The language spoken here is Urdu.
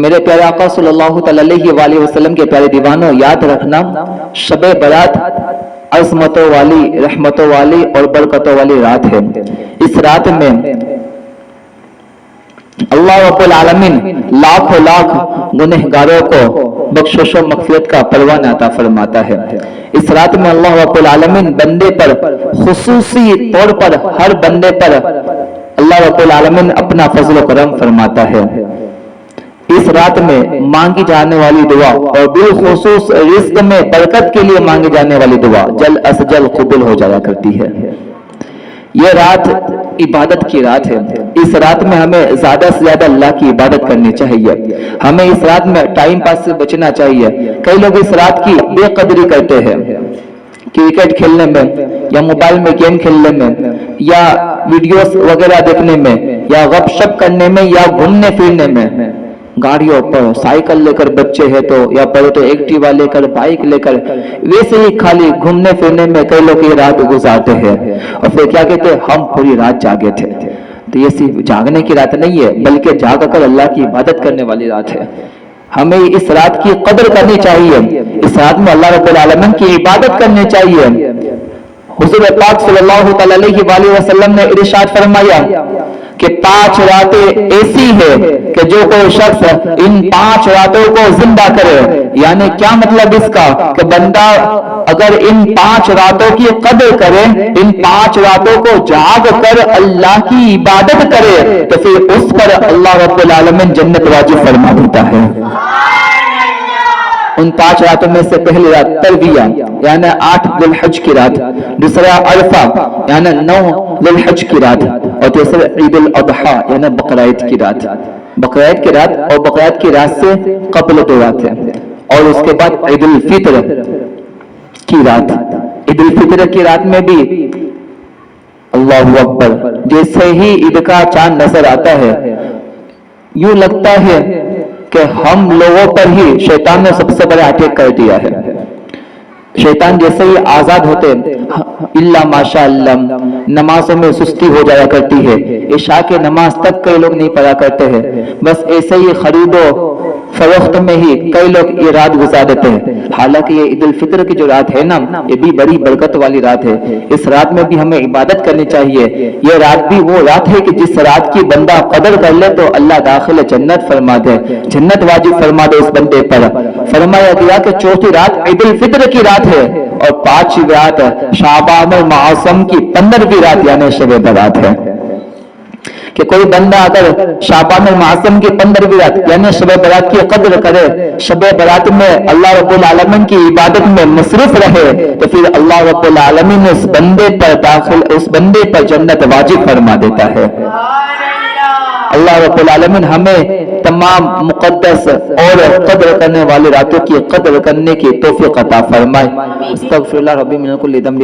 میرے پیارے آقا صلی اللہ علیہ وآلہ وسلم کے پیارے دیوانوں، یاد رکھنا شب برات عظمتوں والی، رحمتوں والی اور برکتوں والی رات ہے۔ اس رات میں اللہ رب العالمین لاکھوں لاکھ گنہگاروں کو بخشش و مغفرت کا پروانہ عطا فرماتا ہے۔ اس رات میں اللہ رب العالمین بندے پر خصوصی طور پر ہر بندے پر اللہ رب العالمین اپنا فضل و کرم فرماتا ہے۔ اس رات میں مانگی جانے والی دعا اور بالخصوص رزق میں برکت کے لیے مانگی جانے والی دعا جلد از جلد قبول ہو جایا کرتی ہے۔ یہ رات عبادت کی رات ہے۔ اس رات میں ہمیں زیادہ سے زیادہ اللہ کی عبادت کرنی چاہیے۔ ہمیں اس رات میں ٹائم پاس سے بچنا چاہیے۔ کئی لوگ اس رات کی بے قدری کرتے ہیں، کرکٹ کھیلنے میں یا موبائل میں گیم کھیلنے میں یا ویڈیوز وغیرہ دیکھنے میں یا غپ شپ کرنے میں یا گھومنے پھرنے میں، گاڑیوں پر سائیکل لے کر بچے ہیں تو یا پڑے تو ایکٹیوا لے کر، بائک لے کر، ویسے ہی خالی گھومنے پھرنے میں کئی لوگ یہ رات گزارتے ہیں اور پھر کیا کہتے ہیں، ہم پوری رات جاگے تھے۔ تو یہ صرف جاگنے کی رات نہیں ہے بلکہ جاگ کر اللہ کی عبادت کرنے والی رات ہے۔ ہمیں اس رات کی قدر کرنی چاہیے، اس رات میں اللہ رب العالمین کی عبادت کرنی چاہیے۔ حضور پاک صلی اللہ علیہ وآلہ وسلم نے ارشاد فرمایا کہ 5 راتیں ایسی ہے کہ جو کوئی شخص ان 5 راتوں کو زندہ کرے، یعنی کیا مطلب اس کا کہ بندہ اگر ان 5 راتوں کی قدر کرے، ان 5 راتوں کو جاگ کر اللہ کی عبادت کرے تو پھر اس پر اللہ رب العالمین جنت واجب فرما دیتا ہے۔ ان 5 راتوں میں سے پہلی رات ترویہ یعنی 8 ذی الحج کی رات، دوسرا عرفہ یعنی 9 ذی الحج کی رات، اور تیسرا عید الاضحیٰ یعنی بقرعید کی رات۔ بقرعید کی رات اور بقرعید کی رات سے قبل 2 رات ہے، اور اس کے بعد عید الفطر کی رات۔ عید الفطر کی رات میں بھی اللہ اکبر، جیسے ہی عید کا چاند نظر آتا ہے یوں لگتا ہے کہ ہم لوگوں پر ہی شیطان نے سب سے بڑا اٹیک کر دیا ہے۔ شیطان جیسے ہی آزاد ہوتے اللہ ماشاء اللہ نمازوں میں سستی ہو جایا کرتی ہے، عشاء کے نماز تک کئی لوگ نہیں پڑھا کرتے ہیں، بس ایسے ہی خرید و فروخت میں ہی کئی لوگ یہ رات گزار دیتے ہیں۔ حالانکہ یہ عید الفطر کی جو رات ہے نا، یہ بھی بڑی برکت والی رات ہے۔ اس رات میں بھی ہمیں عبادت کرنی چاہیے۔ یہ رات بھی وہ رات ہے کہ جس رات کی بندہ قدر کر لے تو اللہ داخل جنت فرما دے، جنت واجب فرما دے اس بندے پر۔ فرمایا گیا کہ 4تھی رات عید الفطر کی رات ہے اور 5ویں رات شعبان المعظم کی 15ویں رات یعنی شب برات ہے۔ کہ کوئی بندہ اگر شعبان المعظم کی 15ویں رات یعنی شب برات کی قدر کرے، شب برات میں اللہ رب العالمین کی عبادت میں مصروف رہے تو پھر اللہ رب العالمین اس بندے پر جنت واجب فرما دیتا ہے۔ اللہ رب العالمین ہمیں تمام مقدس اور قدر کرنے والی راتوں کی قدر کرنے کی توفیق عطا فرمائے۔ استغفر اللہ ربی من کل ذنب